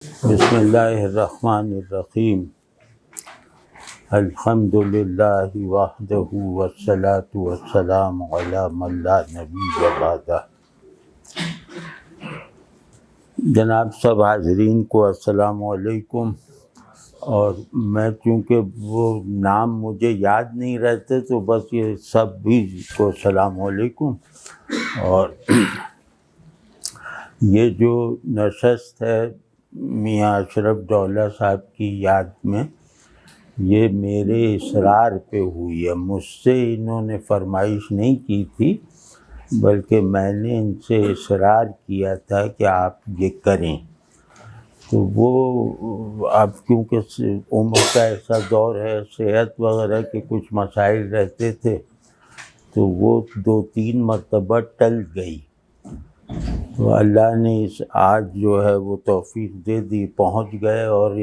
بسم اللہ الرحمن الرحیم الحمد للہ وحدہ والصلاة والسلام علی من لا نبی بعدہ۔ جناب سب حاضرین کو السلام علیکم۔ اور میں چونکہ وہ نام مجھے یاد نہیں رہتے تو بس یہ سب بھی کو السلام علیکم۔ اور یہ جو نشست ہے میاں اشرف ڈولہ صاحب کی یاد میں، یہ میرے اصرار پہ ہوئی ہے۔ مجھ سے انہوں نے فرمائش نہیں کی تھی، بلکہ میں نے ان سے اصرار کیا تھا کہ آپ یہ کریں۔ تو وہ اب کیونکہ عمر کا ایسا دور ہے، صحت وغیرہ کے کچھ مسائل رہتے تھے، تو وہ 2-3 مرتبہ ٹل گئی۔ تو اللہ نے آج جو ہے وہ توفیق دے دی، پہنچ گئے۔ اور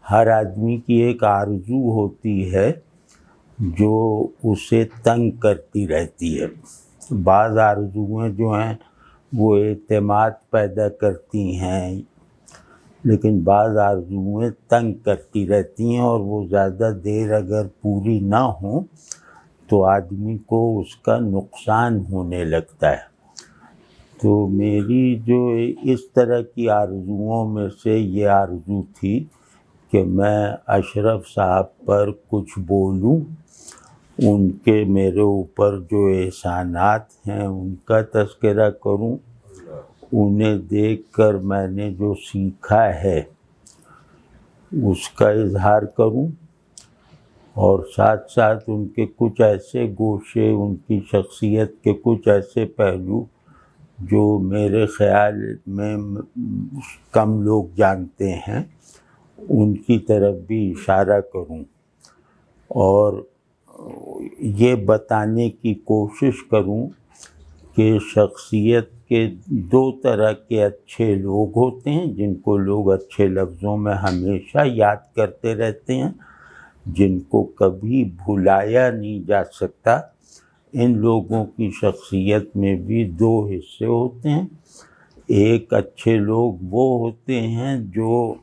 ہر آدمی کی ایک آرزو ہوتی ہے جو اسے تنگ کرتی رہتی ہے۔ بعض آرزوئیں جو ہیں وہ اعتماد پیدا کرتی ہیں، لیکن بعض آرزوئیں تنگ کرتی رہتی ہیں، اور وہ زیادہ دیر اگر پوری نہ ہوں تو آدمی کو اس کا نقصان ہونے لگتا ہے۔ تو میری جو اس طرح کی آرزوؤں میں سے یہ آرزو تھی کہ میں اشرف صاحب پر کچھ بولوں، ان کے میرے اوپر جو احسانات ہیں ان کا تذکرہ کروں، انہیں دیکھ کر میں نے جو سیکھا ہے اس کا اظہار کروں، اور ساتھ ساتھ ان کے کچھ ایسے گوشے، ان کی شخصیت کے کچھ ایسے پہلو جو میرے خیال میں کم لوگ جانتے ہیں، ان کی طرف بھی اشارہ کروں، اور یہ بتانے کی کوشش کروں کہ شخصیت کے 2 طرح کے اچھے لوگ ہوتے ہیں، جن کو لوگ اچھے لفظوں میں ہمیشہ یاد کرتے رہتے ہیں، جن کو کبھی بھلایا نہیں جا سکتا۔ ان لوگوں کی شخصیت میں بھی 2 حصے ہوتے ہیں۔ ایک اچھے لوگ وہ ہوتے ہیں جو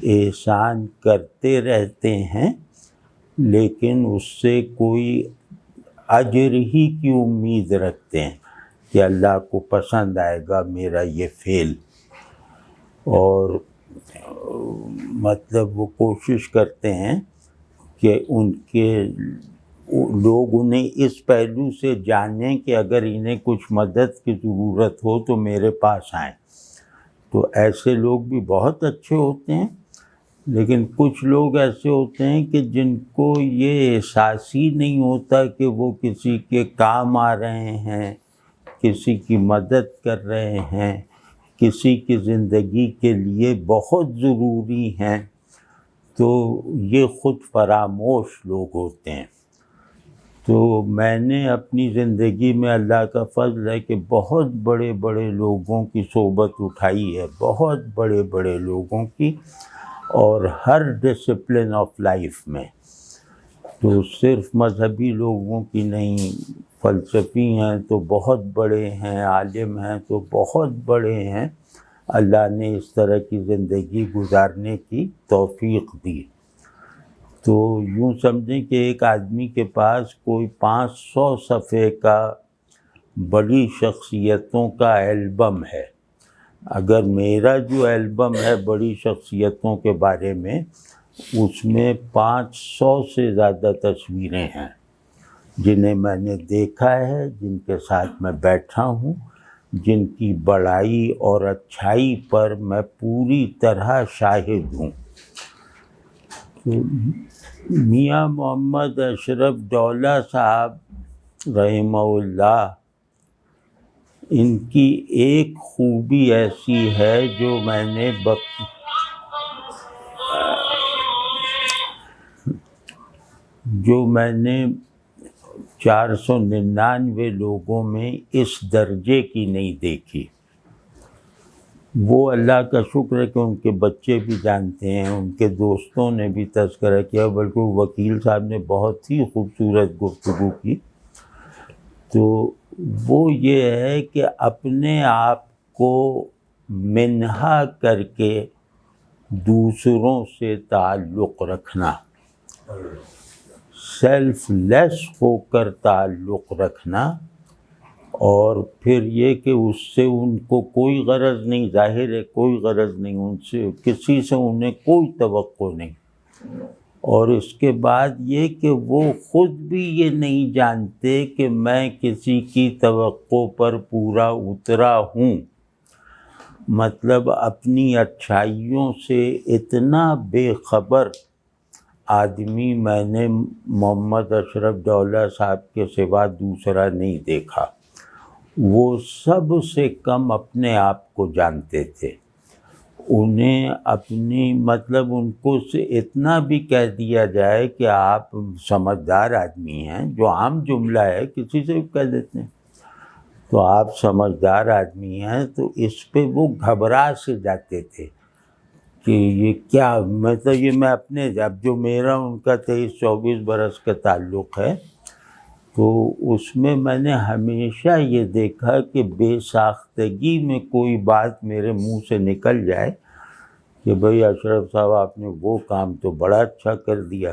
احسان کرتے رہتے ہیں، لیکن اس سے کوئی اجر ہی کی امید رکھتے ہیں کہ اللہ کو پسند آئے گا میرا یہ فعل، اور مطلب وہ کوشش کرتے ہیں کہ ان کے لوگ انہیں اس پہلو سے جانیں کہ اگر انہیں کچھ مدد کی ضرورت ہو تو میرے پاس آئیں۔ تو ایسے لوگ بھی بہت اچھے ہوتے ہیں، لیکن کچھ لوگ ایسے ہوتے ہیں کہ جن کو یہ احساس ہی نہیں ہوتا کہ وہ کسی کے کام آ رہے ہیں، کسی کی مدد کر رہے ہیں، کسی کی زندگی کے لیے بہت ضروری ہیں، تو یہ خود فراموش لوگ ہوتے ہیں۔ تو میں نے اپنی زندگی میں اللہ کا فضل ہے کہ بہت بڑے بڑے لوگوں کی صحبت اٹھائی ہے، بہت بڑے بڑے لوگوں کی، اور ہر ڈسپلن آف لائف میں، تو صرف مذہبی لوگوں کی نہیں، فلسفی ہیں تو بہت بڑے ہیں، عالم ہیں تو بہت بڑے ہیں۔ اللہ نے اس طرح کی زندگی گزارنے کی توفیق دی۔ تو یوں سمجھیں کہ ایک آدمی کے پاس کوئی 500 صفحے کا بڑی شخصیتوں کا البم ہے۔ اگر میرا جو البم ہے بڑی شخصیتوں کے بارے میں، اس میں 500 سے زیادہ تصویریں ہیں، جنہیں میں نے دیکھا ہے، جن کے ساتھ میں بیٹھا ہوں، جن کی بڑائی اور اچھائی پر میں پوری طرح شاہد ہوں۔ میاں محمد اشرف ڈولہ صاحب رحمہ اللہ، ان کی ایک خوبی ایسی ہے جو میں نے 499 لوگوں میں اس درجے کی نہیں دیکھی۔ وہ اللہ کا شکر ہے کہ ان کے بچے بھی جانتے ہیں، ان کے دوستوں نے بھی تذکرہ کیا، بلکہ وکیل صاحب نے بہت ہی خوبصورت گفتگو کی۔ تو وہ یہ ہے کہ اپنے آپ کو منہا کر کے دوسروں سے تعلق رکھنا، سیلف لیس ہو کر تعلق رکھنا، اور پھر یہ کہ اس سے ان کو کوئی غرض نہیں، ظاہر ہے کوئی غرض نہیں ان سے، کسی سے انہیں کوئی توقع نہیں، اور اس کے بعد یہ کہ وہ خود بھی یہ نہیں جانتے کہ میں کسی کی توقع پر پورا اترا ہوں، مطلب اپنی اچھائیوں سے اتنا بے خبر آدمی میں نے محمد اشرف ڈولہ صاحب کے سوا دوسرا نہیں دیکھا۔ وہ سب سے کم اپنے آپ کو جانتے تھے، انہیں اپنی مطلب ان کو سے اتنا بھی کہہ دیا جائے کہ آپ سمجھدار آدمی ہیں، جو عام جملہ ہے کسی سے بھی کہہ دیتے ہیں، تو آپ سمجھدار آدمی ہیں، تو اس پہ وہ گھبرا سے جاتے تھے کہ یہ کیا، مطلب یہ میں اپنے اب جو میرا ان کا 23-24 برس کا تعلق ہے، تو اس میں نے ہمیشہ یہ دیکھا کہ بے ساختگی میں کوئی بات میرے منہ سے نکل جائے کہ بھئی اشرف صاحب آپ نے وہ کام تو بڑا اچھا کر دیا،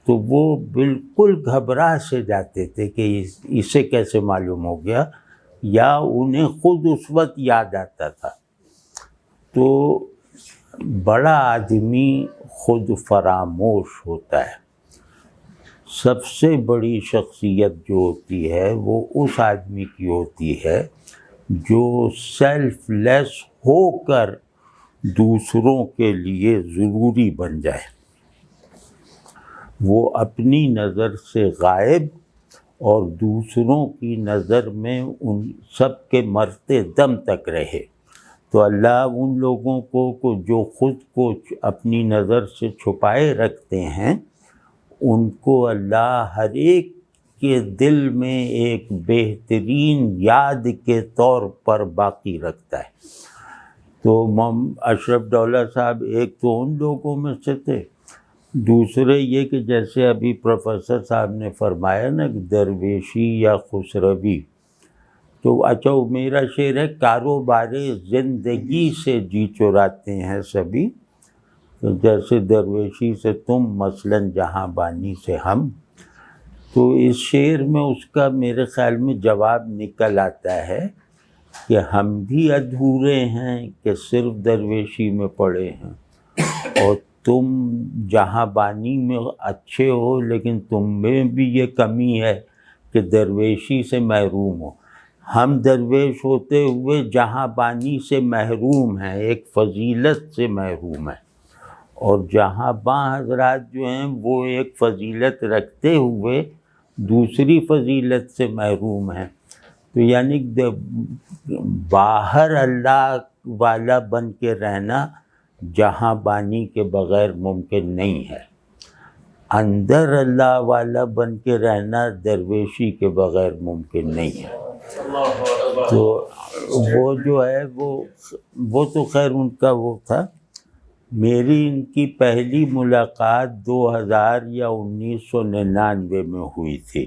تو وہ بالکل گھبرا سے جاتے تھے کہ اسے کیسے معلوم ہو گیا، یا انہیں خود اس وقت یاد آتا تھا۔ تو بڑا آدمی خود فراموش ہوتا ہے۔ سب سے بڑی شخصیت جو ہوتی ہے وہ اس آدمی کی ہوتی ہے جو سیلف لیس ہو کر دوسروں کے لیے ضروری بن جائے، وہ اپنی نظر سے غائب اور دوسروں کی نظر میں ان سب کے مرتے دم تک رہے۔ تو اللہ ان لوگوں کو جو خود کو اپنی نظر سے چھپائے رکھتے ہیں، ان کو اللہ ہر ایک کے دل میں ایک بہترین یاد کے طور پر باقی رکھتا ہے۔ تو اشرف ڈولہ صاحب ایک تو ان لوگوں میں سے تھے، دوسرے یہ کہ جیسے ابھی پروفیسر صاحب نے فرمایا نا کہ درویشی یا خسروی، تو اچھا وہ میرا شعر ہے، کاروبار زندگی سے جی چراتے ہیں سبھی، جیسے درویشی سے تم مثلاً جہاں بانی سے ہم۔ تو اس شعر میں اس کا میرے خیال میں جواب نکل آتا ہے کہ ہم بھی ادھورے ہیں کہ صرف درویشی میں پڑے ہیں، اور تم جہاں بانی میں اچھے ہو لیکن تم میں بھی یہ کمی ہے کہ درویشی سے محروم ہو۔ ہم درویش ہوتے ہوئے جہاں بانی سے محروم ہیں، ایک فضیلت سے محروم ہیں، اور جہاں باں حضرات جو ہیں وہ ایک فضیلت رکھتے ہوئے دوسری فضیلت سے محروم ہیں۔ تو یعنی باہر اللہ والا بن کے رہنا جہاں بانی کے بغیر ممکن نہیں ہے، اندر اللہ والا بن کے رہنا درویشی کے بغیر ممکن نہیں ہے۔ تو وہ جو ہے وہ تو خیر ان کا وہ تھا۔ میری ان کی پہلی ملاقات 2000 یا 1999 میں ہوئی تھی۔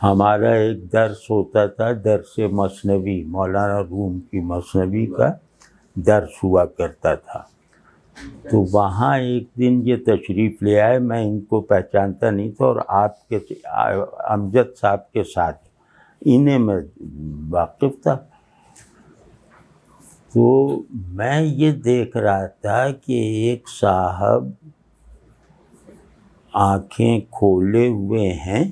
ہمارا ایک درس ہوتا تھا، درس مثنوی، مولانا روم کی مثنوی کا درس ہوا کرتا تھا، تو وہاں ایک دن یہ تشریف لے آئے، میں ان کو پہچانتا نہیں تھا، اور آپ کے امجد صاحب کے ساتھ انہیں میں واقف تھا۔ تو میں یہ دیکھ رہا تھا کہ ایک صاحب آنکھیں کھولے ہوئے ہیں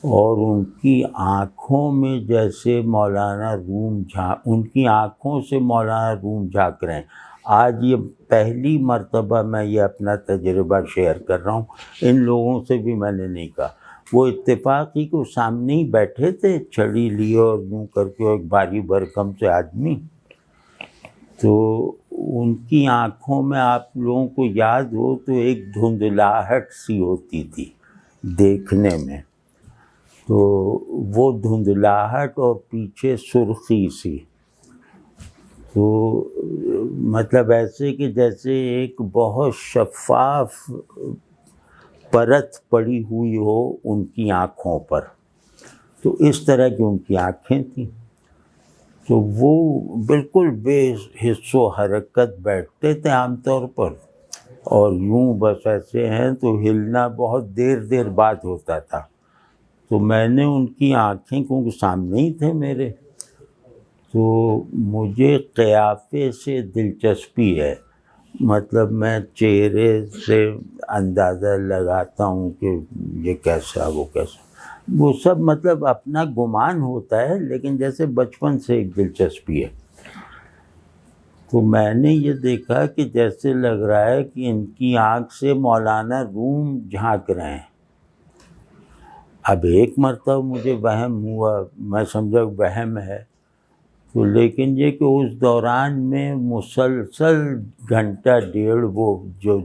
اور ان کی آنکھوں میں جیسے مولانا روم ان کی آنکھوں سے مولانا روم جھانک رہے ہیں۔ آج یہ پہلی مرتبہ میں یہ اپنا تجربہ شیئر کر رہا ہوں، ان لوگوں سے بھی میں نے نہیں کہا۔ وہ اتفاقی کو سامنے ہی بیٹھے تھے، چھڑی لیے اور یوں کر کے ایک بھاری بھرکم سے آدمی، تو ان کی آنکھوں میں آپ لوگوں کو یاد ہو تو ایک دھندلاہٹ سی ہوتی تھی دیکھنے میں، تو وہ دھندلاہٹ اور پیچھے سرخی سی، تو مطلب ایسے کہ جیسے ایک بہت شفاف پرت پڑی ہوئی ہو ان کی آنکھوں پر، تو اس طرح کی ان کی آنکھیں تھیں۔ تو وہ بالکل بے حس و حرکت بیٹھتے تھے عام طور پر، اور یوں بس ایسے ہیں تو ہلنا بہت دیر بعد ہوتا تھا. تو میں نے ان کی آنکھیں کیونکہ سامنے ہی تھے میرے، تو مجھے قیافے سے دلچسپی ہے، مطلب میں چہرے سے اندازہ لگاتا ہوں کہ یہ کیسا وہ کیسا، وہ سب مطلب اپنا گمان ہوتا ہے، لیکن جیسے بچپن سے ایک دلچسپی ہے. تو میں نے یہ دیکھا کہ جیسے لگ رہا ہے کہ ان کی آنکھ سے مولانا روم جھانک رہے ہیں. اب ایک مرتبہ مجھے وہم ہوا، میں سمجھا وہم ہے، تو لیکن یہ کہ اس دوران میں مسلسل گھنٹہ ڈیڑھ وہ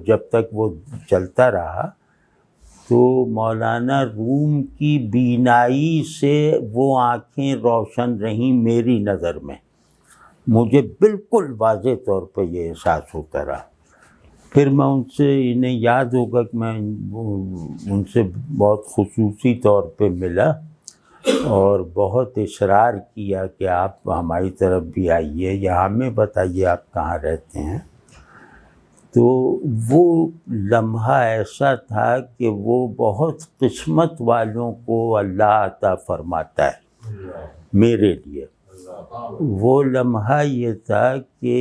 جب تک وہ چلتا رہا، تو مولانا روم کی بینائی سے وہ آنکھیں روشن رہیں میری نظر میں. مجھے بالکل واضح طور پہ یہ احساس ہوتا رہا. پھر میں ان سے، انہیں یاد ہوگا کہ میں ان سے بہت خصوصی طور پہ ملا اور بہت اصرار کیا کہ آپ ہماری طرف بھی آئیے یا ہمیں بتائیے آپ کہاں رہتے ہیں. تو وہ لمحہ ایسا تھا کہ وہ بہت قسمت والوں کو اللہ عطا فرماتا ہے میرے لیے. وہ لمحہ یہ تھا کہ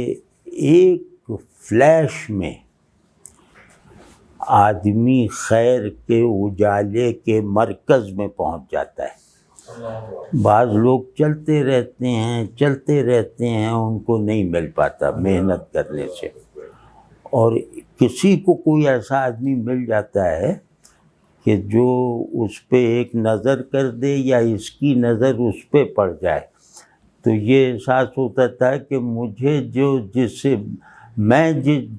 ایک فلیش میں آدمی خیر کے اجالے کے مرکز میں پہنچ جاتا ہے. بعض لوگ چلتے رہتے ہیں ان کو نہیں مل پاتا محنت کرنے سے، اور کسی کو کوئی ایسا آدمی مل جاتا ہے کہ جو اس پہ ایک نظر کر دے یا اس کی نظر اس پہ پڑ جائے، تو یہ احساس ہوتا تھا کہ مجھے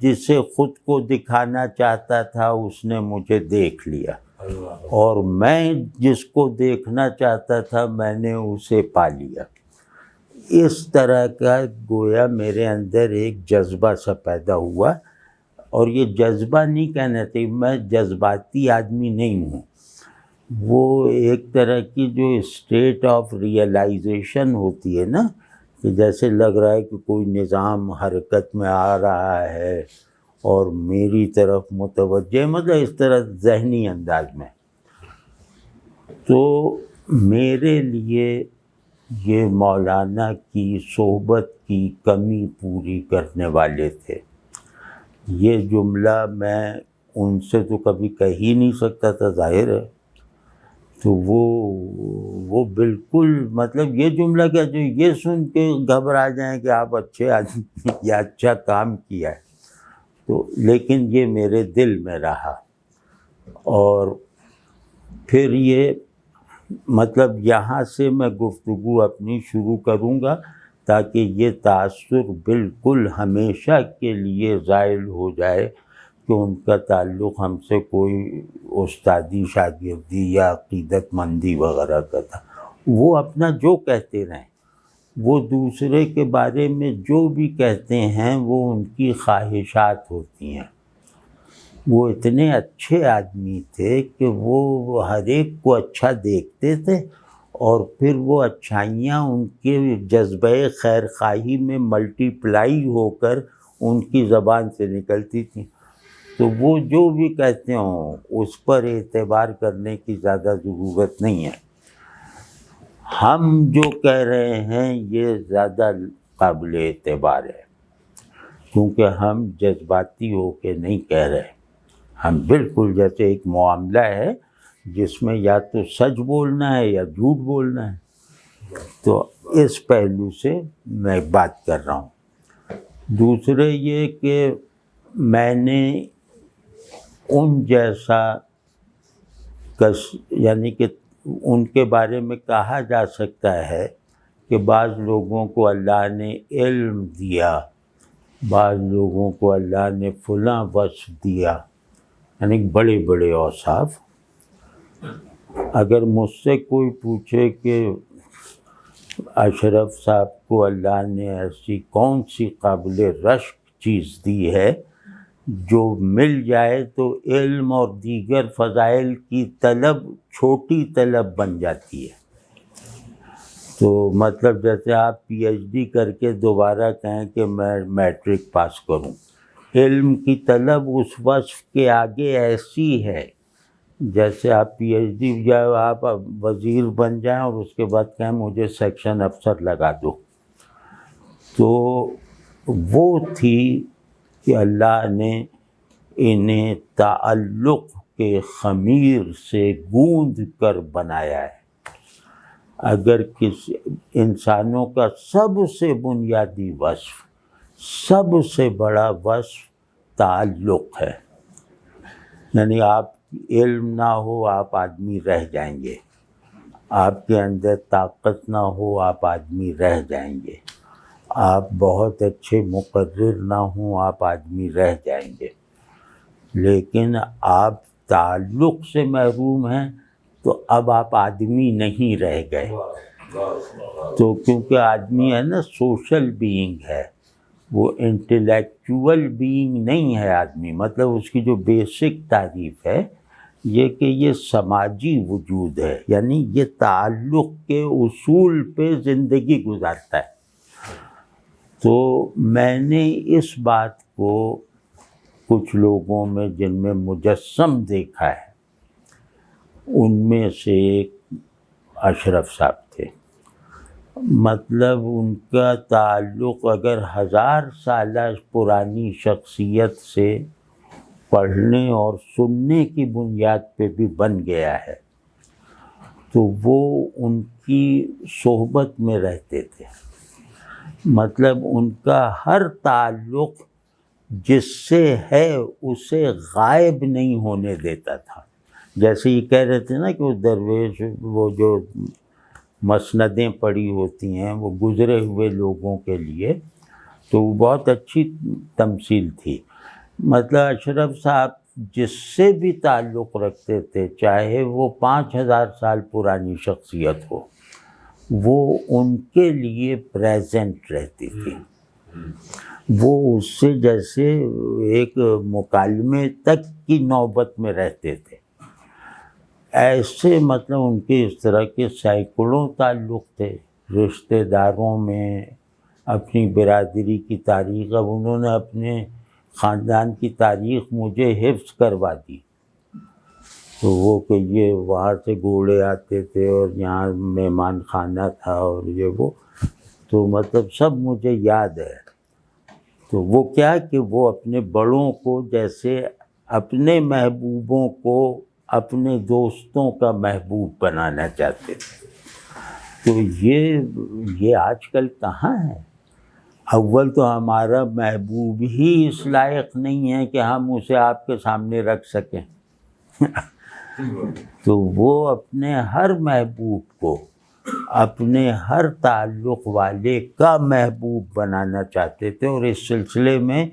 جسے خود کو دکھانا چاہتا تھا اس نے مجھے دیکھ لیا، اور میں جس کو دیکھنا چاہتا تھا میں نے اسے پا لیا. اس طرح کا گویا میرے اندر ایک جذبہ سا پیدا ہوا. اور یہ جذبہ نہیں کہنا چاہیے، میں جذباتی آدمی نہیں ہوں، وہ ایک طرح کی جو اسٹیٹ آف ریئلائزیشن ہوتی ہے نا، کہ جیسے لگ رہا ہے کہ کوئی نظام حرکت میں آ رہا ہے اور میری طرف متوجہ، مطلب اس طرح ذہنی انداز میں. تو میرے لیے یہ مولانا کی صحبت کی کمی پوری کرنے والے تھے. یہ جملہ میں ان سے تو کبھی کہہ ہی نہیں سکتا تھا، ظاہر ہے. تو وہ بالکل مطلب یہ جملہ کیا جو یہ سن کے گھبرا جائیں کہ آپ اچھے آدمی یا اچھا کام کیا ہے، تو لیکن یہ میرے دل میں رہا. اور پھر یہ مطلب یہاں سے میں گفتگو اپنی شروع کروں گا تاکہ یہ تاثر بالکل ہمیشہ کے لیے زائل ہو جائے کہ ان کا تعلق ہم سے کوئی استادی شاگردی یا عقیدت مندی وغیرہ کا تھا. وہ اپنا جو کہتے رہیں، وہ دوسرے کے بارے میں جو بھی کہتے ہیں وہ ان کی خواہشات ہوتی ہیں. وہ اتنے اچھے آدمی تھے کہ وہ ہر ایک کو اچھا دیکھتے تھے، اور پھر وہ اچھائیاں ان کے جذبہ خیر خواہی میں ملٹی پلائی ہو کر ان کی زبان سے نکلتی تھیں. تو وہ جو بھی کہتے ہوں اس پر اعتبار کرنے کی زیادہ ضرورت نہیں ہے. ہم جو کہہ رہے ہیں یہ زیادہ قابل اعتبار ہے، کیونکہ ہم جذباتی ہو کے نہیں کہہ رہے. ہم بالکل جیسے ایک معاملہ ہے جس میں یا تو سچ بولنا ہے یا جھوٹ بولنا ہے. تو اس پہلو سے میں بات کر رہا ہوں. دوسرے یہ کہ میں نے ان جیسا یعنی کہ ان کے بارے میں کہا جا سکتا ہے کہ بعض لوگوں کو اللہ نے علم دیا، بعض لوگوں کو اللہ نے فلاں وصف دیا، یعنی بڑے بڑے اوصاف. اگر مجھ سے کوئی پوچھے کہ اشرف صاحب کو اللہ نے ایسی کون سی قابل رشک چیز دی ہے جو مل جائے تو علم اور دیگر فضائل کی طلب چھوٹی طلب بن جاتی ہے، تو مطلب جیسے آپ پی ایچ ڈی کر کے دوبارہ کہیں کہ میں میٹرک پاس کروں، علم کی طلب اس وصف کے آگے ایسی ہے جیسے آپ پی ایچ ڈی یا آپ وزیر بن جائیں اور اس کے بعد کہیں مجھے سیکشن افسر لگا دو. تو وہ تھی کہ اللہ نے انہیں تعلق کے خمیر سے گوندھ کر بنایا ہے. اگر کسی انسانوں کا سب سے بنیادی وصف، سب سے بڑا وصف تعلق ہے. یعنی آپ علم نہ ہو آپ آدمی رہ جائیں گے، آپ کے اندر طاقت نہ ہو آپ آدمی رہ جائیں گے، آپ بہت اچھے مقرر نہ ہوں آپ آدمی رہ جائیں گے، لیکن آپ تعلق سے محروم ہیں تو اب آپ آدمی نہیں رہ گئے. تو کیونکہ آدمی ہے نا سوشل بینگ ہے، وہ انٹلیکچول بینگ نہیں ہے آدمی. مطلب اس کی جو بیسک تعریف ہے یہ کہ یہ سماجی وجود ہے، یعنی یہ تعلق کے اصول پہ زندگی گزارتا ہے. تو میں نے اس بات کو کچھ لوگوں میں جن میں مجسم دیکھا ہے، ان میں سے ایک اشرف صاحب تھے. مطلب ان کا تعلق اگر 1000 سالہ پرانی شخصیت سے پڑھنے اور سننے کی بنیاد پہ بھی بن گیا ہے تو وہ ان کی صحبت میں رہتے تھے. مطلب ان کا ہر تعلق جس سے ہے اسے غائب نہیں ہونے دیتا تھا. جیسے یہ کہہ رہے تھے نا کہ وہ درویش وہ جو مسندیں پڑی ہوتی ہیں وہ گزرے ہوئے لوگوں کے لیے، تو وہ بہت اچھی تمثیل تھی. مطلب اشرف صاحب جس سے بھی تعلق رکھتے تھے چاہے وہ 5000 سال پرانی شخصیت ہو، وہ ان کے لیے پریزنٹ رہتی تھی. وہ اس سے جیسے ایک مکالمے تک کی نوبت میں رہتے تھے. ایسے مطلب ان کے اس طرح کے سینکڑوں تعلق تھے رشتہ داروں میں، اپنی برادری کی تاریخ. اب انہوں نے اپنے خاندان کی تاریخ مجھے حفظ کروا دی، تو وہ کہ یہ وہاں سے گھوڑے آتے تھے اور یہاں مہمان خانہ تھا اور یہ وہ، تو مطلب سب مجھے یاد ہے. تو وہ کیا کہ وہ اپنے بڑوں کو جیسے اپنے محبوبوں کو اپنے دوستوں کا محبوب بنانا چاہتے تھے. تو یہ آج کل کہاں ہے؟ اول تو ہمارا محبوب ہی اس لائق نہیں ہے کہ ہم اسے آپ کے سامنے رکھ سکیں. تو وہ اپنے ہر محبوب کو اپنے ہر تعلق والے کا محبوب بنانا چاہتے تھے، اور اس سلسلے میں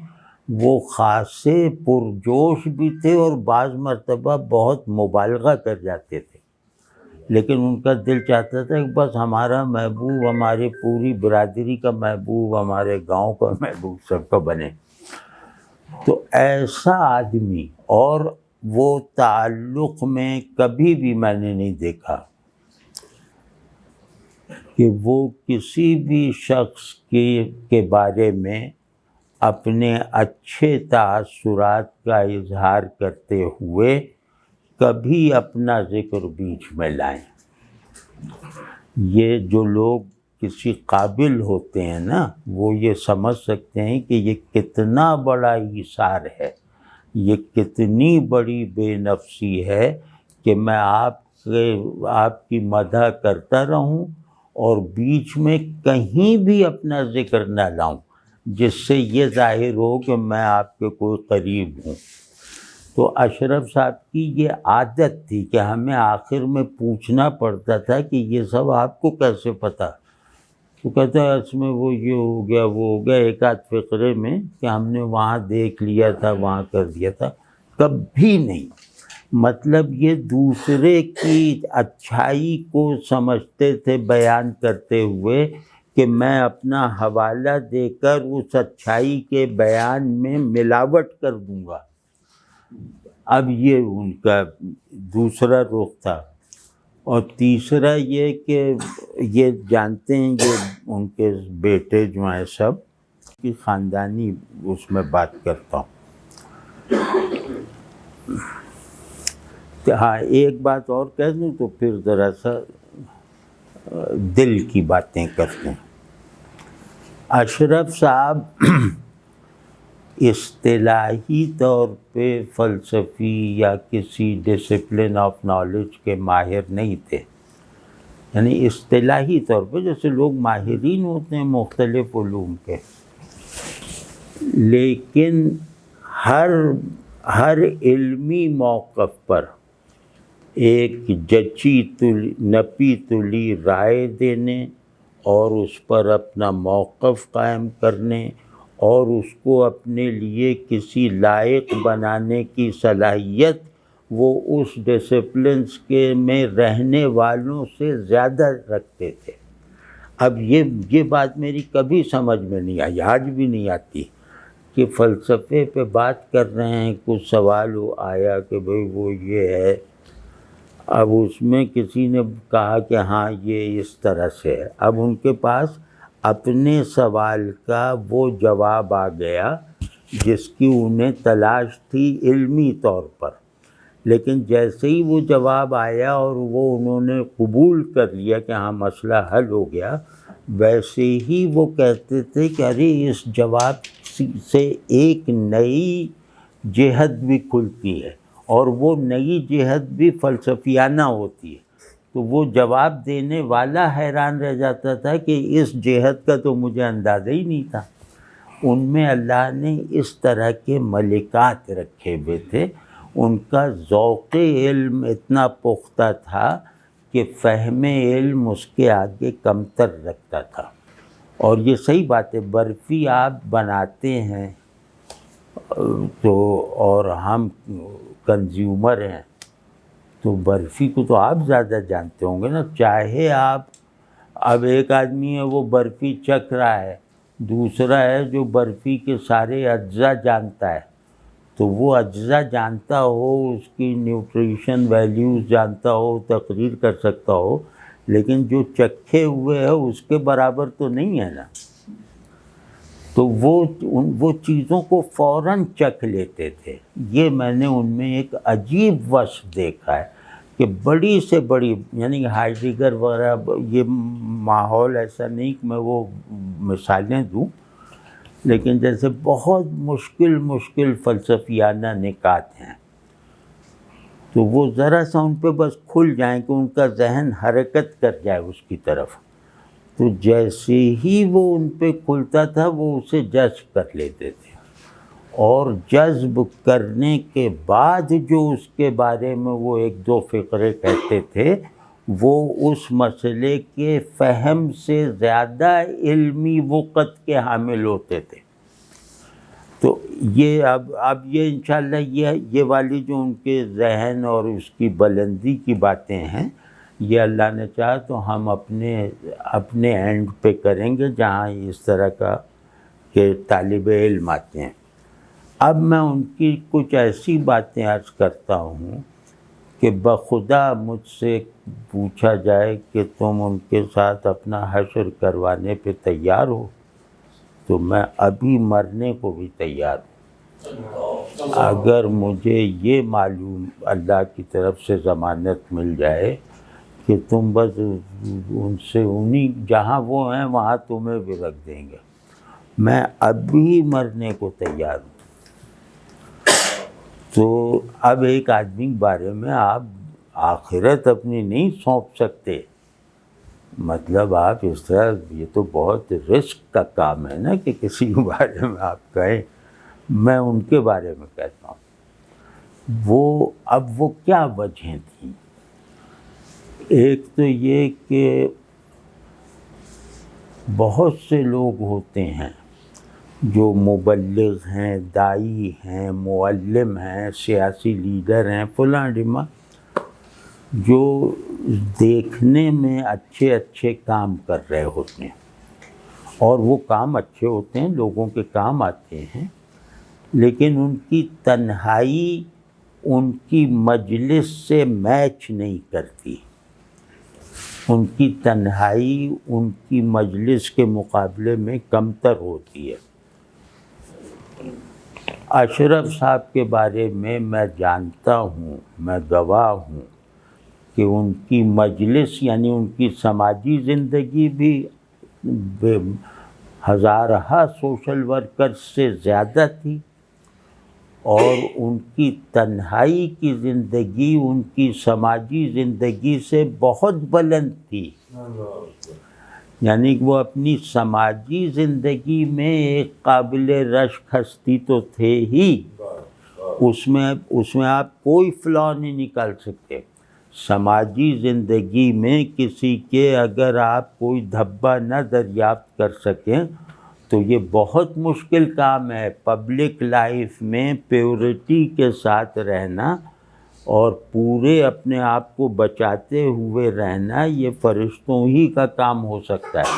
وہ خاصے پرجوش بھی تھے اور بعض مرتبہ بہت مبالغہ کر جاتے تھے. لیکن ان کا دل چاہتا تھا کہ بس ہمارا محبوب ہماری پوری برادری کا محبوب، ہمارے گاؤں کا محبوب سب کا بنے. تو ایسا آدمی، اور وہ تعلق میں کبھی بھی میں نے نہیں دیکھا کہ وہ کسی بھی شخص کے بارے میں اپنے اچھے تاثرات کا اظہار کرتے ہوئے کبھی اپنا ذکر بیچ میں لائیں. یہ جو لوگ کسی قابل ہوتے ہیں نا وہ یہ سمجھ سکتے ہیں کہ یہ کتنا بڑا ایثار ہے، یہ کتنی بڑی بے نفسی ہے کہ میں آپ کی مدح کرتا رہوں اور بیچ میں کہیں بھی اپنا ذکر نہ لاؤں جس سے یہ ظاہر ہو کہ میں آپ کے کوئی قریب ہوں. تو اشرف صاحب کی یہ عادت تھی کہ ہمیں آخر میں پوچھنا پڑتا تھا کہ یہ سب آپ کو کیسے پتہ؟ تو کہتا ہے اس میں وہ یہ ہو گیا وہ ہو گیا، ایک آدھ فقرے میں کہ ہم نے وہاں دیکھ لیا تھا وہاں کر دیا تھا. کبھی نہیں. مطلب یہ دوسرے کی اچھائی کو سمجھتے تھے بیان کرتے ہوئے کہ میں اپنا حوالہ دے کر اس اچھائی کے بیان میں ملاوٹ کر دوں گا. اب یہ ان کا دوسرا رخ تھا. اور تیسرا یہ کہ یہ جانتے ہیں یہ ان کے بیٹے جو ہیں سب کی خاندانی اس میں بات کرتا ہوں. ہاں ایک بات اور کہہ دوں تو پھر ذرا سا دل کی باتیں کرتے ہیں. اشرف صاحب اصطلاحی طور پہ فلسفی یا کسی ڈسپلن آف نالج کے ماہر نہیں تھے. یعنی اصطلاحی طور پہ جیسے لوگ ماہرین ہوتے ہیں مختلف علوم کے، لیکن ہر علمی موقف پر ایک جچی نپی تلی رائے دینے اور اس پر اپنا موقف قائم کرنے اور اس کو اپنے لیے کسی لائق بنانے کی صلاحیت وہ اس ڈسپلنس کے میں رہنے والوں سے زیادہ رکھتے تھے. اب یہ بات میری کبھی سمجھ میں نہیں آئی، آج بھی نہیں آتی، کہ فلسفے پہ بات کر رہے ہیں، کچھ سوال آیا کہ بھئی وہ یہ ہے، اب اس میں کسی نے کہا کہ ہاں یہ اس طرح سے ہے، اب ان کے پاس اپنے سوال کا وہ جواب آ گیا جس کی انہیں تلاش تھی علمی طور پر، لیکن جیسے ہی وہ جواب آیا اور وہ انہوں نے قبول کر لیا کہ ہاں مسئلہ حل ہو گیا، ویسے ہی وہ کہتے تھے کہ ارے اس جواب سے ایک نئی جہت بھی کھلتی ہے اور وہ نئی جہت بھی فلسفیانہ ہوتی ہے. تو وہ جواب دینے والا حیران رہ جاتا تھا کہ اس جہت کا تو مجھے اندازہ ہی نہیں تھا. ان میں اللہ نے اس طرح کے ملکات رکھے ہوئے تھے، ان کا ذوق علم اتنا پختہ تھا کہ فہم علم اس کے آگے کمتر رکھتا تھا. اور یہ صحیح بات ہے، برفی آپ بناتے ہیں تو اور ہم کنزیومر ہیں تو برفی کو تو آپ زیادہ جانتے ہوں گے نا. چاہے آپ اب ایک آدمی ہے وہ برفی چکھ رہا ہے، دوسرا ہے جو برفی کے سارے اجزاء جانتا ہے، تو وہ اجزاء جانتا ہو، اس کی نیوٹریشن ویلیوز جانتا ہو، تقریر کر سکتا ہو، لیکن جو چکھے ہوئے ہے اس کے برابر تو نہیں ہے نا. تو وہ چیزوں کو فوراً چکھ لیتے تھے. یہ میں نے ان میں ایک عجیب وصف دیکھا ہے کہ بڑی سے بڑی، یعنی ہائیڈگر وغیرہ، یہ ماحول ایسا نہیں کہ میں وہ مثالیں دوں، لیکن جیسے بہت مشکل فلسفیانہ نکات ہیں تو وہ ذرا سا ان پہ بس کھل جائیں کہ ان کا ذہن حرکت کر جائے اس کی طرف، تو جیسے ہی وہ ان پہ کھلتا تھا وہ اسے جذب کر لیتے تھے، اور جذب کرنے کے بعد جو اس کے بارے میں وہ ایک دو فقرے کہتے تھے وہ اس مسئلے کے فہم سے زیادہ علمی وقت کے حامل ہوتے تھے. تو یہ اب یہ انشاءاللہ یہ والی جو ان کے ذہن اور اس کی بلندی کی باتیں ہیں، یہ اللہ نے چاہا تو ہم اپنے اینڈ پہ کریں گے جہاں اس طرح کا کہ طالب علم آتے ہیں. اب میں ان کی کچھ ایسی باتیں عرض کرتا ہوں کہ بخدا مجھ سے پوچھا جائے کہ تم ان کے ساتھ اپنا حشر کروانے پہ تیار ہو تو میں ابھی مرنے کو بھی تیار ہوں. اگر مجھے یہ معلوم اللہ کی طرف سے ضمانت مل جائے کہ تم بس ان سے جہاں وہ ہیں وہاں تمہیں بھی رکھ دیں گے، میں ابھی مرنے کو تیار ہوں. تو اب ایک آدمی کے بارے میں آپ آخرت اپنی نہیں سونپ سکتے، مطلب آپ اس طرح، یہ تو بہت رسک کا کام ہے نا کہ کسی کے بارے میں آپ کہیں. میں ان کے بارے میں کہتا ہوں وہ کیا وجہیں تھیں. ایک تو یہ کہ بہت سے لوگ ہوتے ہیں جو مبلغ ہیں، داعی ہیں، معلم ہیں، سیاسی لیڈر ہیں، فلاں ڈماں، جو دیکھنے میں اچھے کام کر رہے ہوتے ہیں اور وہ کام اچھے ہوتے ہیں، لوگوں کے کام آتے ہیں، لیکن ان کی تنہائی ان کی مجلس سے میچ نہیں کرتی. ان کی تنہائی ان کی مجلس کے مقابلے میں کمتر ہوتی ہے۔ اشرف صاحب کے بارے میں جانتا ہوں، میں گواہ ہوں کہ ان کی مجلس یعنی ان کی سماجی زندگی بھی ہزارہ سوشل ورکر سے زیادہ تھی، اور ان کی تنہائی کی زندگی ان کی سماجی زندگی سے بہت بلند تھی۔ یعنی کہ وہ اپنی سماجی زندگی میں ایک قابل رشک ہستی تو تھے ہی، اس میں آپ کوئی فلا نہیں نکال سکتے۔ سماجی زندگی میں کسی کے اگر آپ کوئی دھبا نہ دریافت کر سکیں تو یہ بہت مشکل کام ہے۔ پبلک لائف میں پیورٹی کے ساتھ رہنا اور پورے اپنے آپ کو بچاتے ہوئے رہنا یہ فرشتوں ہی کا کام ہو سکتا ہے،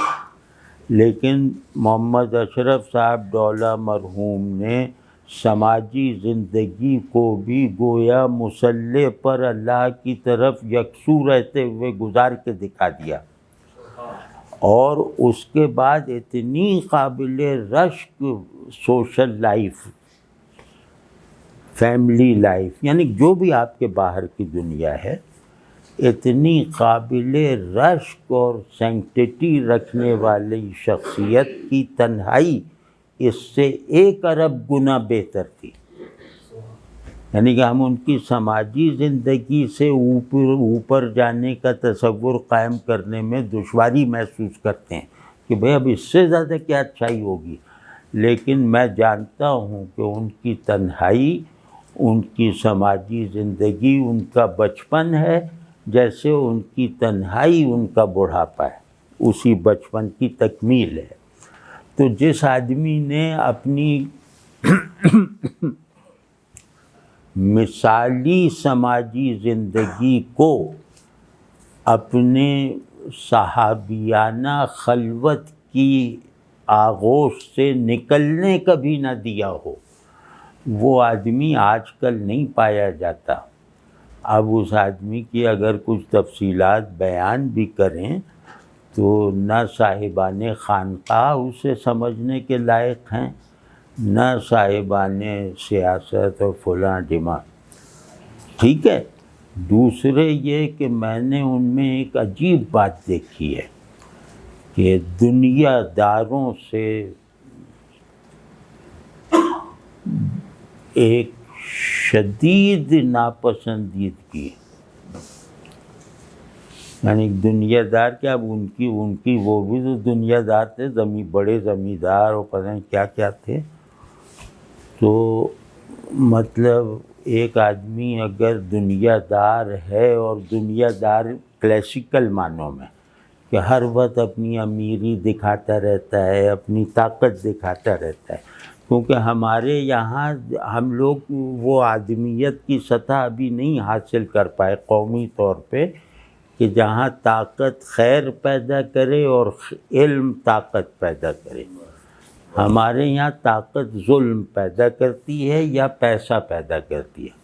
لیکن محمد اشرف صاحب ڈولہ مرحوم نے سماجی زندگی کو بھی گویا مسلح پر اللہ کی طرف یکسو رہتے ہوئے گزار کے دکھا دیا، اور اس کے بعد اتنی قابل رشک سوشل لائف، فیملی لائف، یعنی جو بھی آپ کے باہر کی دنیا ہے، اتنی قابل رشک اور سینکٹیٹی رکھنے والی شخصیت کی تنہائی اس سے 1 ارب گنا بہتر تھی۔ یعنی کہ ہم ان کی سماجی زندگی سے اوپر جانے کا تصور قائم کرنے میں دشواری محسوس کرتے ہیں کہ بھئی اب اس سے زیادہ کیا اچھائی ہوگی، لیکن میں جانتا ہوں کہ ان کی تنہائی ان کی سماجی زندگی ان کا بچپن ہے، جیسے ان کی تنہائی ان کا بڑھاپا ہے، اسی بچپن کی تکمیل ہے۔ تو جس آدمی نے اپنی مثالی سماجی زندگی کو اپنے صحابیانہ خلوت کی آغوش سے نکلنے کا بھی نہ دیا ہو، وہ آدمی آج کل نہیں پایا جاتا۔ اب اس آدمی کی اگر کچھ تفصیلات بیان بھی کریں تو نہ صاحبان خانقاہ اسے سمجھنے کے لائق ہیں، نہ صاحبان سیاست اور فلاں ڈھماں۔ ٹھیک ہے، دوسرے یہ کہ میں نے ان میں ایک عجیب بات دیکھی ہے کہ دنیا داروں سے ایک شدید ناپسندیدگی، یعنی دنیا دار کیا، اب ان کی وہ بھی تو دنیا دار تھے، بڑے زمیندار اور پتہ نہیں کیا کیا تھے۔ تو مطلب ایک آدمی اگر دنیا دار ہے، اور دنیا دار کلاسیکل معنوں میں کہ ہر وقت اپنی امیری دکھاتا رہتا ہے، اپنی طاقت دکھاتا رہتا ہے، کیونکہ ہمارے یہاں ہم لوگ وہ آدمیت کی سطح ابھی نہیں حاصل کر پائے قومی طور پہ کہ جہاں طاقت خیر پیدا کرے اور علم طاقت پیدا کرے۔ ہمارے یہاں طاقت ظلم پیدا کرتی ہے یا پیسہ پیدا کرتی ہے۔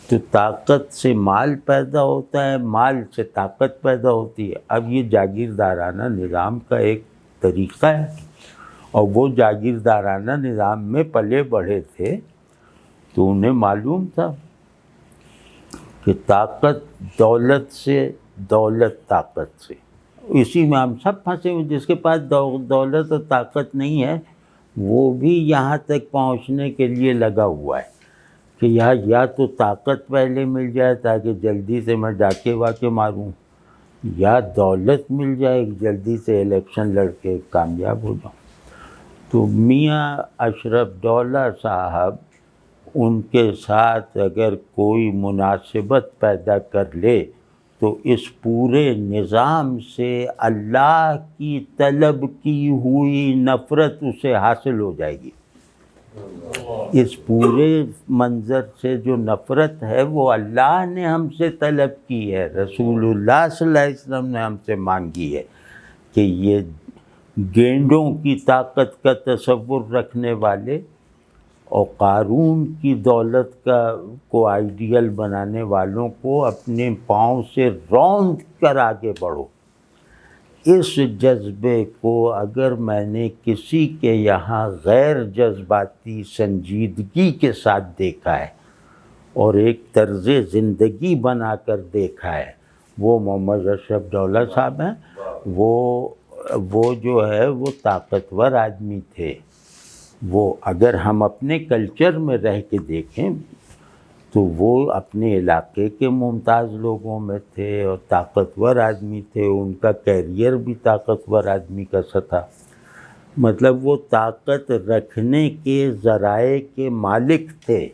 تو طاقت سے مال پیدا ہوتا ہے، مال سے طاقت پیدا ہوتی ہے۔ اب یہ جاگیردارانہ نظام کا ایک طریقہ ہے، اور وہ جاگیردارانہ نظام میں پلے بڑھے تھے تو انہیں معلوم تھا کہ طاقت دولت سے، دولت طاقت سے، اسی میں ہم سب پھنسے ہوئے۔ جس کے پاس دولت اور طاقت نہیں ہے وہ بھی یہاں تک پہنچنے کے لیے لگا ہوا ہے کہ یا تو طاقت پہلے مل جائے تاکہ جلدی سے میں ڈاکے واکے ماروں، یا دولت مل جائے جلدی سے الیکشن لڑ کے کامیاب ہو جاؤں۔ تو میاں اشرف ڈولہ صاحب، ان کے ساتھ اگر کوئی مناسبت پیدا کر لے تو اس پورے نظام سے اللہ کی طلب کی ہوئی نفرت اسے حاصل ہو جائے گی۔ اس پورے منظر سے جو نفرت ہے وہ اللہ نے ہم سے طلب کی ہے، رسول اللہ صلی اللہ علیہ وسلم نے ہم سے مانگی ہے کہ یہ گینڈوں کی طاقت کا تصور رکھنے والے اور قارون کی دولت کو آئیڈیل بنانے والوں کو اپنے پاؤں سے روند کر آگے بڑھو۔ اس جذبے کو اگر میں نے کسی کے یہاں غیر جذباتی سنجیدگی کے ساتھ دیکھا ہے اور ایک طرز زندگی بنا کر دیکھا ہے، وہ محمد اشرف ڈولہ صاحب ہیں۔ وہ جو ہے وہ طاقتور آدمی تھے۔ وہ اگر ہم اپنے کلچر میں رہ کے دیکھیں تو وہ اپنے علاقے کے ممتاز لوگوں میں تھے اور طاقتور آدمی تھے، ان کا کیریئر بھی طاقتور آدمی کا سا تھا، مطلب وہ طاقت رکھنے کے ذرائع کے مالک تھے۔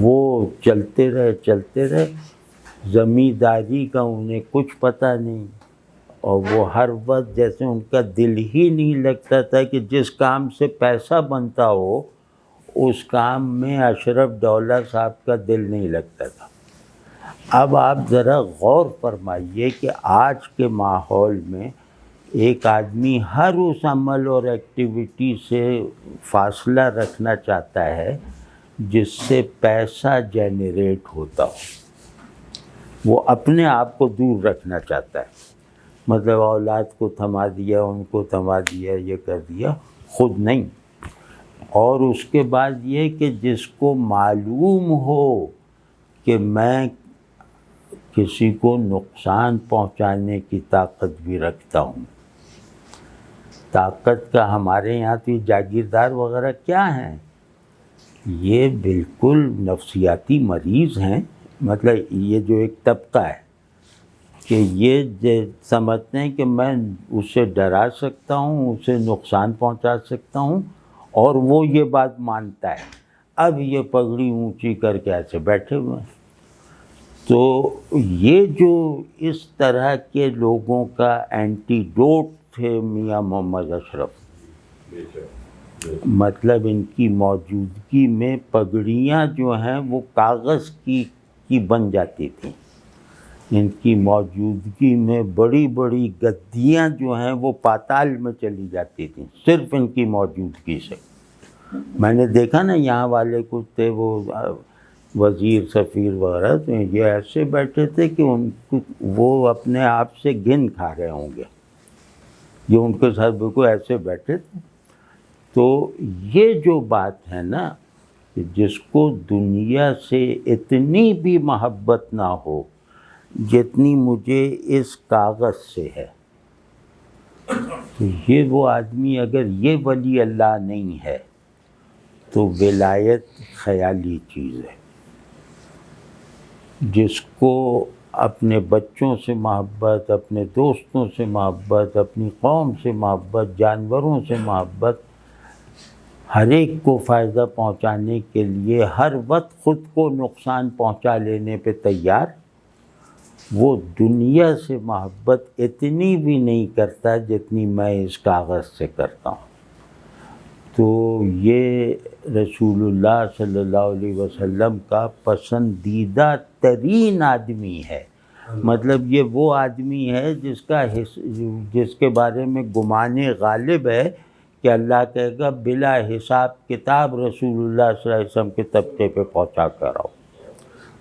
وہ چلتے رہے، زمینداری کا انہیں کچھ پتہ نہیں، اور وہ ہر وقت جیسے ان کا دل ہی نہیں لگتا تھا کہ جس کام سے پیسہ بنتا ہو اس کام میں اشرف ڈولہ صاحب کا دل نہیں لگتا تھا۔ اب آپ ذرا غور فرمائیے کہ آج کے ماحول میں ایک آدمی ہر اس عمل اور ایکٹیویٹی سے فاصلہ رکھنا چاہتا ہے جس سے پیسہ جنریٹ ہوتا ہو، وہ اپنے آپ کو دور رکھنا چاہتا ہے، مطلب اولاد کو تھما دیا، ان کو تھما دیا، یہ کر دیا، خود نہیں۔ اور اس کے بعد یہ کہ جس کو معلوم ہو کہ میں کسی کو نقصان پہنچانے کی طاقت بھی رکھتا ہوں، طاقت کا ہمارے یہاں تو یہ جاگیردار وغیرہ کیا ہیں، یہ بالکل نفسیاتی مریض ہیں، مطلب یہ جو ایک طبقہ ہے کہ یہ سمجھتے ہیں کہ میں اسے ڈرا سکتا ہوں، اسے نقصان پہنچا سکتا ہوں، اور وہ یہ بات مانتا ہے۔ اب یہ پگڑی اونچی کر کے ایسے بیٹھے ہوئے ہیں۔ تو یہ جو اس طرح کے لوگوں کا اینٹیڈوٹ تھے میاں محمد اشرف، مطلب ان کی موجودگی میں پگڑیاں جو ہیں وہ کاغذ کی بن جاتی تھیں، ان کی موجودگی میں بڑی بڑی گدیاں جو ہیں وہ پاتال میں چلی جاتی تھیں صرف ان کی موجودگی سے۔ میں نے دیکھا نا یہاں والے کچھ تھے وہ وزیر سفیر وغیرہ، تو یہ ایسے بیٹھے تھے کہ وہ اپنے آپ سے گن کھا رہے ہوں گے، یہ ان کے ساتھ بالکل ایسے بیٹھے تھے۔ تو یہ جو بات ہے نا کہ جس کو دنیا سے اتنی بھی محبت نہ ہو جتنی مجھے اس کاغذ سے ہے، تو یہ وہ آدمی اگر یہ ولی اللہ نہیں ہے تو ولایت خیالی چیز ہے۔ جس کو اپنے بچوں سے محبت، اپنے دوستوں سے محبت، اپنی قوم سے محبت، جانوروں سے محبت، ہر ایک کو فائدہ پہنچانے کے لیے ہر وقت خود کو نقصان پہنچا لینے پہ تیار، وہ دنیا سے محبت اتنی بھی نہیں کرتا جتنی میں اس کاغذ سے کرتا ہوں۔ تو یہ رسول اللہ صلی اللہ علیہ وسلم کا پسندیدہ ترین آدمی ہے، مطلب یہ وہ آدمی ہے جس کے بارے میں گمان غالب ہے کہ اللہ کہے گا بلا حساب کتاب رسول اللہ صلی اللہ علیہ وسلم کے طبقے پہ پہنچا کر آؤ۔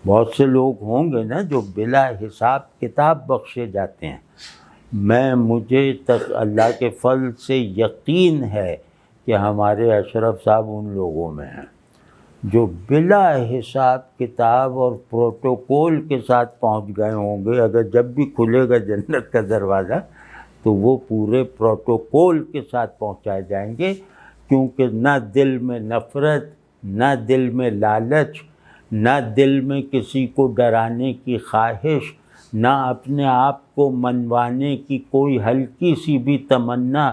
بہت سے لوگ ہوں گے نا جو بلا حساب کتاب بخشے جاتے ہیں، مجھے اللہ کے فضل سے یقین ہے کہ ہمارے اشرف صاحب ان لوگوں میں ہیں جو بلا حساب کتاب اور پروٹوکول کے ساتھ پہنچ گئے ہوں گے۔ اگر جب بھی کھلے گا جنت کا دروازہ تو وہ پورے پروٹوکول کے ساتھ پہنچائے جائیں گے، کیونکہ نہ دل میں نفرت، نہ دل میں لالچ، نہ دل میں کسی کو ڈرانے کی خواہش، نہ اپنے آپ کو منوانے کی کوئی ہلکی سی بھی تمنا،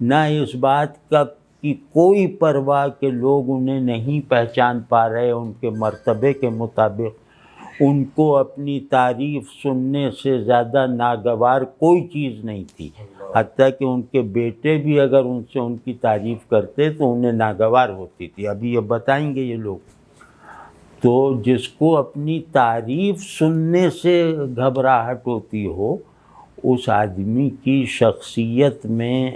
نہ اس بات کی کوئی پرواہ کہ لوگ انہیں نہیں پہچان پا رہے ان کے مرتبے کے مطابق۔ ان کو اپنی تعریف سننے سے زیادہ ناگوار کوئی چیز نہیں تھی، حتیٰ کہ ان کے بیٹے بھی اگر ان سے ان کی تعریف کرتے تو انہیں ناگوار ہوتی تھی، ابھی یہ بتائیں گے یہ لوگ۔ تو جس کو اپنی تعریف سننے سے گھبراہٹ ہوتی ہو، اس آدمی کی شخصیت میں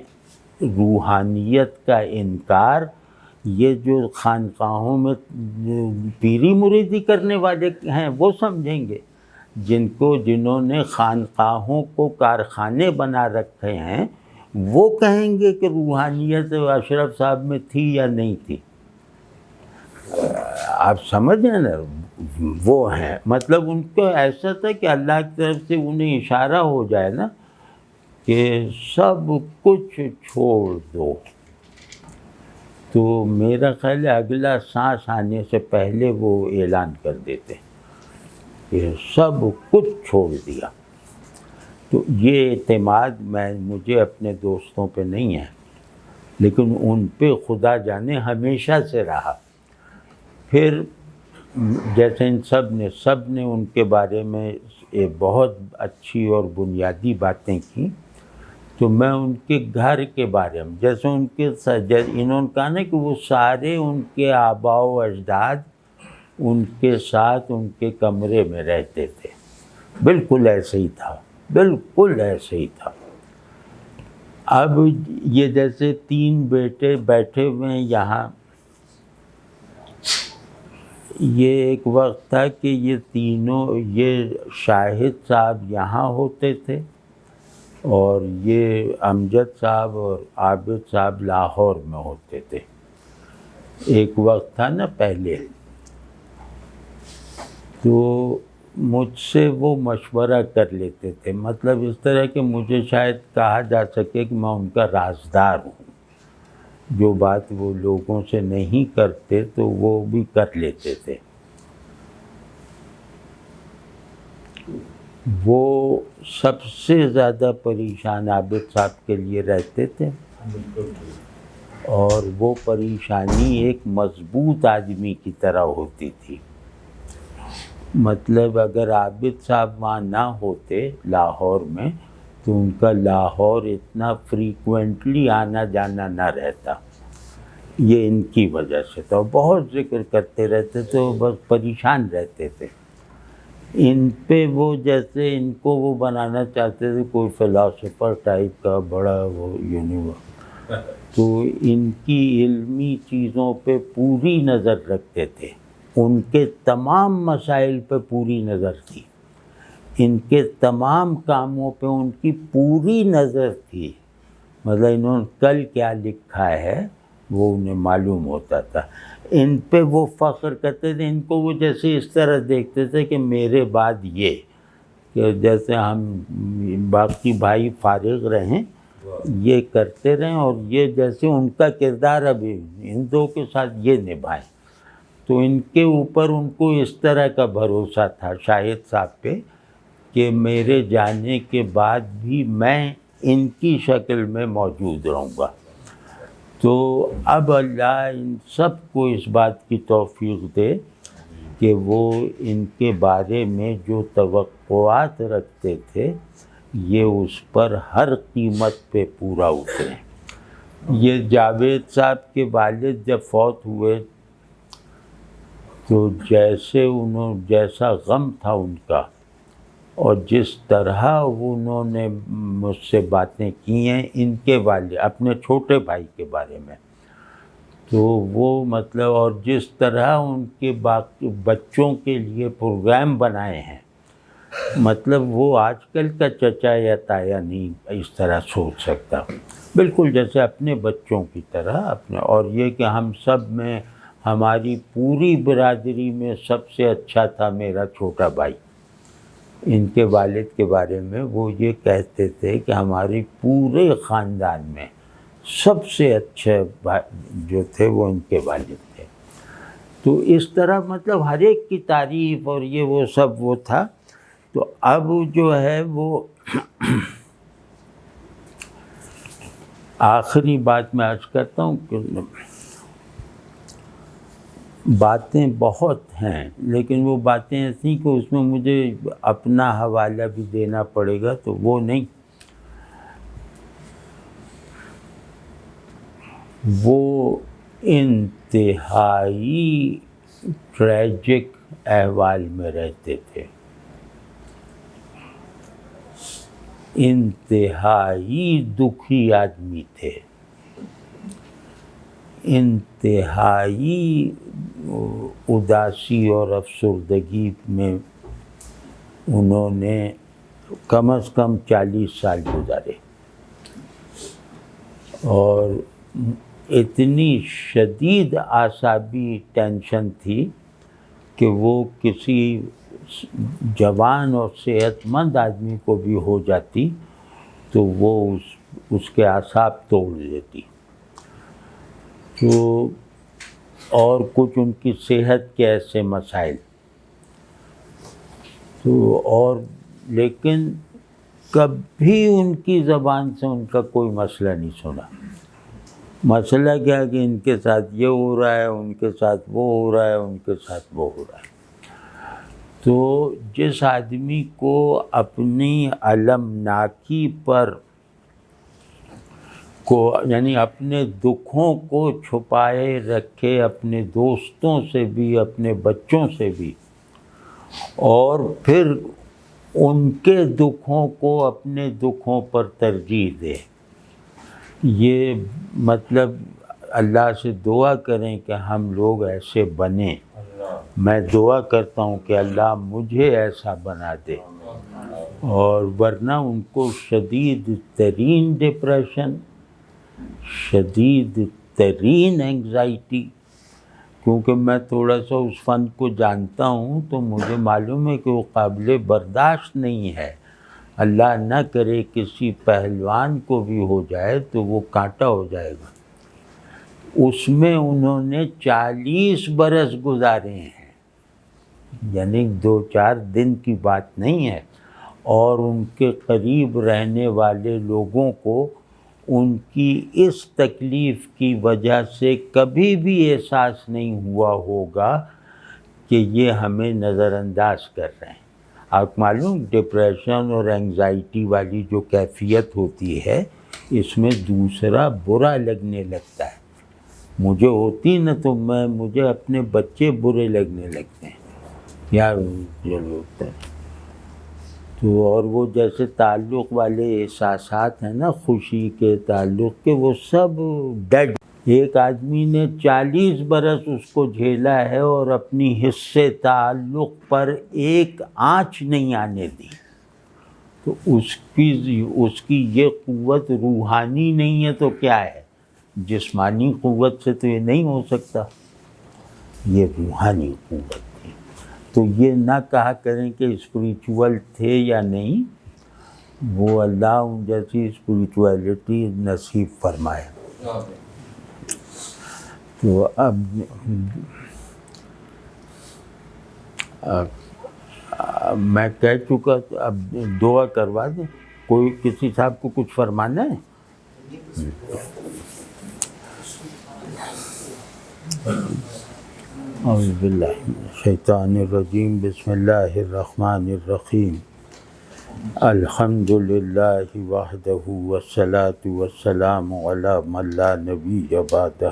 روحانیت کا انکار، یہ جو خانقاہوں میں پیری مریدی کرنے والے ہیں وہ سمجھیں گے، جنہوں نے خانقاہوں کو کارخانے بنا رکھے ہیں، وہ کہیں گے کہ روحانیت اشرف صاحب میں تھی یا نہیں تھی؟ آپ سمجھ رہے ہیں نا، وہ ہیں مطلب ان کو ایسا تھا کہ اللہ کی طرف سے انہیں اشارہ ہو جائے نا کہ سب کچھ چھوڑ دو، تو میرا خیال ہے اگلا سانس آنے سے پہلے وہ اعلان کر دیتے کہ سب کچھ چھوڑ دیا۔ تو یہ اعتماد مجھے اپنے دوستوں پہ نہیں ہے، لیکن ان پہ خدا جانے ہمیشہ سے رہا۔ پھر جیسے ان سب نے ان کے بارے میں بہت اچھی اور بنیادی باتیں کی، تو میں ان کے گھر کے بارے میں، جیسے انہوں نے کہا نا کہ وہ سارے ان کے آباء و اجداد ان کے ساتھ ان کے کمرے میں رہتے تھے، بالکل ایسے ہی تھا، بالکل ایسے ہی تھا۔ اب یہ جیسے 3 بیٹے بیٹھے ہوئے ہیں یہاں، یہ ایک وقت تھا کہ یہ تینوں، یہ شاہد صاحب یہاں ہوتے تھے اور یہ امجد صاحب اور عابد صاحب لاہور میں ہوتے تھے، ایک وقت تھا نا پہلے۔ تو مجھ سے وہ مشورہ کر لیتے تھے، مطلب اس طرح کہ مجھے شاید کہا جا سکے کہ میں ان کا رازدار ہوں، جو بات وہ لوگوں سے نہیں کرتے تو وہ بھی کر لیتے تھے۔ وہ سب سے زیادہ پریشان عابد صاحب کے لیے رہتے تھے، اور وہ پریشانی ایک مضبوط آدمی کی طرح ہوتی تھی۔ مطلب اگر عابد صاحب وہاں نہ ہوتے لاہور میں تو ان کا لاہور اتنا فریکوینٹلی آنا جانا نہ رہتا، یہ ان کی وجہ سے تھا۔ بہت ذکر کرتے رہتے تھے، وہ بس پریشان رہتے تھے۔ ان پہ وہ جیسے ان کو وہ بنانا چاہتے تھے کوئی فلاسفر ٹائپ کا بڑا وہ تو ان کی علمی چیزوں پہ پوری نظر رکھتے تھے، ان کے تمام مسائل پہ پوری نظر تھی، ان کے تمام کاموں پہ ان کی پوری نظر تھی۔ مطلب انہوں نے کل کیا لکھا ہے وہ انہیں معلوم ہوتا تھا۔ ان پہ وہ فخر کرتے تھے، ان کو وہ جیسے اس طرح دیکھتے تھے کہ میرے بعد یہ، کہ جیسے ہم باقی بھائی فارغ رہیں، یہ کرتے رہیں، اور یہ جیسے ان کا کردار ابھی ان دو کے ساتھ یہ نبھائیں۔ تو ان کے اوپر ان کو اس طرح کا بھروسہ تھا شاہد صاحب پہ کہ میرے جانے کے بعد بھی میں ان کی شکل میں موجود رہوں گا۔ تو اب اللہ ان سب کو اس بات کی توفیق دے کہ وہ ان کے بارے میں جو توقعات رکھتے تھے یہ اس پر ہر قیمت پہ پورا اترے۔ یہ جاوید صاحب کے والد جب فوت ہوئے تو جیسا غم تھا ان کا، اور جس طرح انہوں نے مجھ سے باتیں کی ہیں ان کے والد اپنے چھوٹے بھائی کے بارے میں، تو وہ مطلب، اور جس طرح ان کے باقی بچوں کے لیے پروگرام بنائے ہیں، مطلب وہ آج کل کا چچا یا تایا نہیں اس طرح سوچ سکتا، بالکل جیسے اپنے بچوں کی طرح اپنے۔ اور یہ کہ ہم سب میں، ہماری پوری برادری میں سب سے اچھا تھا میرا چھوٹا بھائی۔ ان کے والد کے بارے میں وہ یہ کہتے تھے کہ ہماری پورے خاندان میں سب سے اچھے جو تھے وہ ان کے والد تھے۔ تو اس طرح مطلب ہر ایک کی تعریف اور یہ وہ سب وہ تھا۔ تو اب جو ہے وہ آخری بات میں عرض کرتا ہوں کہ باتیں بہت ہیں، لیکن وہ باتیں ایسی کہ اس میں مجھے اپنا حوالہ بھی دینا پڑے گا، تو وہ نہیں۔ وہ انتہائی ٹریجک احوال میں رہتے تھے، انتہائی دکھی آدمی تھے، انتہائی اداسی اور افسردگی میں انہوں نے کم از کم 40 سال گزارے، اور اتنی شدید اعصابی ٹینشن تھی کہ وہ کسی جوان اور صحت مند آدمی کو بھی ہو جاتی تو وہ اس کے اعصاب توڑ دیتی. تو اور کچھ ان کی صحت کے ایسے مسائل تو، اور لیکن کبھی ان کی زبان سے ان کا کوئی مسئلہ نہیں سنا. مسئلہ کیا کہ ان کے ساتھ یہ ہو رہا ہے، ان کے ساتھ وہ ہو رہا ہے، ان کے ساتھ وہ ہو رہا ہے. تو جس آدمی کو اپنی المناکی پر یعنی اپنے دکھوں کو چھپائے رکھے، اپنے دوستوں سے بھی، اپنے بچوں سے بھی، اور پھر ان کے دکھوں کو اپنے دکھوں پر ترجیح دے، یہ مطلب اللہ سے دعا کریں کہ ہم لوگ ایسے بنیں. میں دعا کرتا ہوں کہ اللہ مجھے ایسا بنا دے، اور ورنہ ان کو شدید ترین ڈپریشن، شدید ترین انگزائٹی. کیونکہ میں تھوڑا سا اس فن کو جانتا ہوں تو مجھے معلوم ہے کہ وہ قابل برداشت نہیں ہے. اللہ نہ کرے کسی پہلوان کو بھی ہو جائے تو وہ کانٹا ہو جائے گا. اس میں انہوں نے 40 برس گزارے ہیں، یعنی 2-4 دن کی بات نہیں ہے. اور ان کے قریب رہنے والے لوگوں کو ان کی اس تکلیف کی وجہ سے کبھی بھی احساس نہیں ہوا ہوگا کہ یہ ہمیں نظر انداز کر رہے ہیں. آپ معلوم ڈپریشن اور انگزائٹی والی جو کیفیت ہوتی ہے، اس میں دوسرا برا لگنے لگتا ہے. مجھے ہوتی نا تو مجھے اپنے بچے برے لگنے لگتے ہیں یار جو لوگ ہیں. تو اور وہ جیسے تعلق والے احساسات ہیں نا، خوشی کے، تعلق کے، وہ سب ڈیڈ. ایک آدمی نے 40 برس اس کو جھیلا ہے اور اپنی حصے تعلق پر ایک آنچ نہیں آنے دی. تو اس کی یہ قوت روحانی نہیں ہے تو کیا ہے؟ جسمانی قوت سے تو یہ نہیں ہو سکتا، یہ روحانی قوت تھی. تو یہ نہ کہا کریں کہ اسپریچول تھے یا نہیں، وہ اللہ ان جیسی اسپریچولیٹی نصیب فرمائے. تو اب میں کہہ چکا، اب دعا کروا دیں. کوئی کسی صاحب کو کچھ فرمانا ہے؟ اعوذ باللہ من الشیطان الرجیم. بسم اللہ الرحمن الرحیم. الحمد للہ وحدہ والصلاة والسلام علی من لا نبی بعدہ.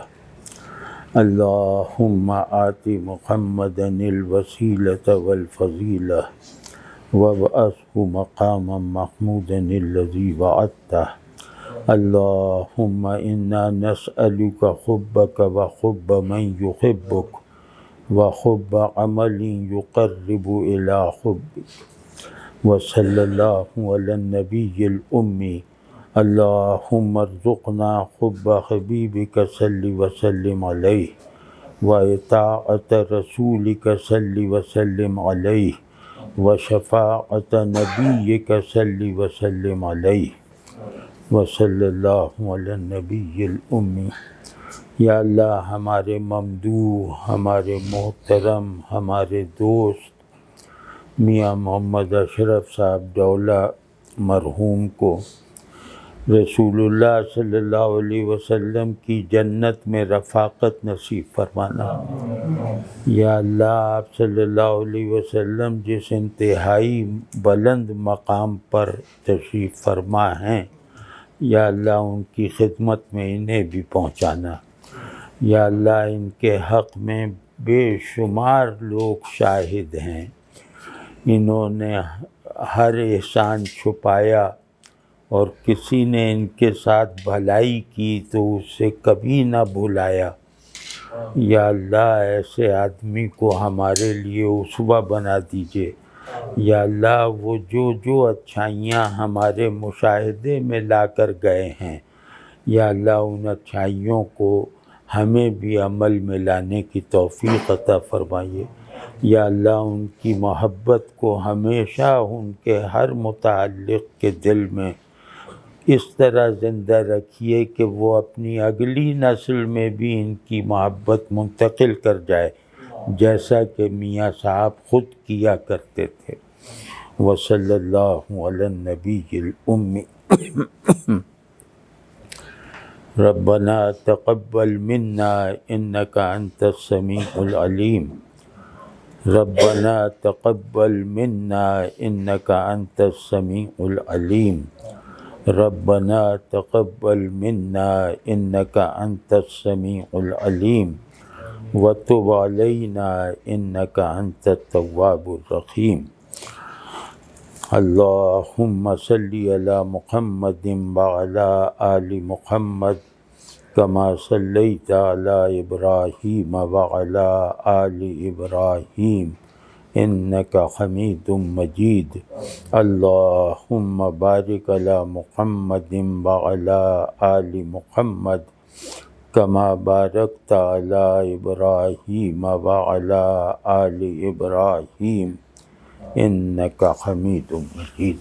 اللہم آت محمدا الوسیلۃ والفضیلہ وابعثہ مقاما محمودا الذی وعدتہ. اللہم انا نسألک حبک وحب من یحبک وحب عمل یقرب الی حبک. وصلی اللہ علی النبی الامی. اللہم ارزقنا حب حبیبک صلی وسلم علیہ واطاعت رسولک صلی وسلم علیہ وشفاعت نبیک صلی وسلم علیہ. وصلی اللہ علی النبی الامی. یا اللہ ہمارے ممدوح، ہمارے محترم، ہمارے دوست میاں محمد اشرف صاحب ڈولہ مرحوم کو رسول اللہ صلی اللہ علیہ وسلم کی جنت میں رفاقت نصیب فرمانا. یا اللہ آپ صلی اللہ علیہ وسلم جس انتہائی بلند مقام پر تشریف فرما ہیں، یا اللہ ان کی خدمت میں انہیں بھی پہنچانا. یا اللہ ان کے حق میں بے شمار لوگ شاہد ہیں، انہوں نے ہر احسان چھپایا اور کسی نے ان کے ساتھ بھلائی کی تو اسے کبھی نہ بھلایا. یا اللہ ایسے آدمی کو ہمارے لیے اسوہ بنا دیجیے. یا اللہ وہ جو اچھائیاں ہمارے مشاہدے میں لا کر گئے ہیں، یا اللہ ان اچھائیوں کو ہمیں بھی عمل میں لانے کی توفیق عطا فرمائیے۔ یا اللہ ان کی محبت کو ہمیشہ ان کے ہر متعلق کے دل میں اس طرح زندہ رکھیے کہ وہ اپنی اگلی نسل میں بھی ان کی محبت منتقل کر جائے، جیسا کہ میاں صاحب خود کیا کرتے تھے۔ وصلی اللہ علی النبی الأمی۔ ربنا تقبل منا انک انت السمیع العلیم۔ ربنا تقبل منا انک انت السمیع العلیم۔ ربنا تقبل منا انک انت السمیع العلیم وتب علینا انک انت التواب الرحیم۔ اللہم صلی علی محمد وعلی آل محمد کما صلیت علی ابراہیم وعلی آل ابراہیم انک حمید مجید۔ اللہم بارک علی محمد وعلی آل محمد کما بارکت علی ابراہیم وعلی آل ابراہیم انک حمید مجید۔